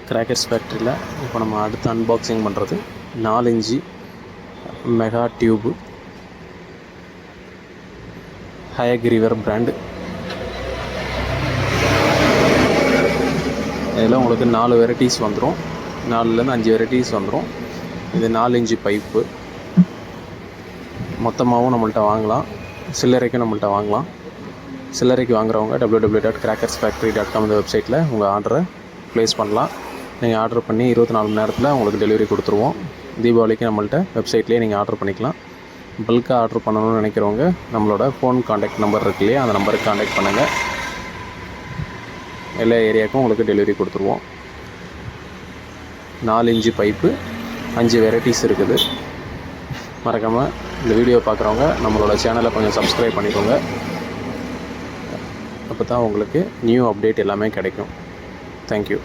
Crackers ஃபேக்ட்ரியில் இப்போ நம்ம அடுத்து அன்பாக்சிங் பண்ணுறது 4 inch mega tube Hayagreevar brand. இதில் உங்களுக்கு 4 வெரைட்டிஸ் வந்துடும், 4லேருந்து 5 வெரைட்டிஸ் வந்துடும். இது 4 இன்ச்சு பைப்பு. மொத்தமாகவும் நம்மள்ட்ட வாங்கலாம், சில்லறைக்கும் நம்மள்ட்ட வாங்கலாம். சில்லறைக்கு வாங்குறவங்க www.crackersfactory.com இந்த வெப்சைட்டில் உங்கள் ஆர்டரை ப்ளேஸ் பண்ணலாம். நீங்கள் ஆர்டர் பண்ணி 24 மணி நேரத்தில் உங்களுக்கு டெலிவரி கொடுத்துருவோம். தீபாவளிக்கு நம்மள்ட்ட வெப்சைட்லேயே நீங்கள் ஆர்டர் பண்ணிக்கலாம். பல்காக ஆர்டர் பண்ணணும்னு நினைக்கிறவங்க நம்மளோட ஃபோன் காண்டாக்ட் நம்பர் இருக்கு இல்லையா, அந்த நம்பருக்கு காண்டாக்ட் பண்ணுங்கள். எல்லா ஏரியாவுக்கும் உங்களுக்கு டெலிவரி கொடுத்துருவோம். 4 இன்ச்சு பைப்பு, 5 வெரைட்டிஸ் இருக்குது. மறக்காமல் இந்த வீடியோ பார்க்குறவங்க நம்மளோட சேனலை கொஞ்சம் சப்ஸ்கிரைப் பண்ணிக்கோங்க. அப்போ தான் உங்களுக்கு நியூ அப்டேட் எல்லாமே கிடைக்கும். தேங்க்யூ.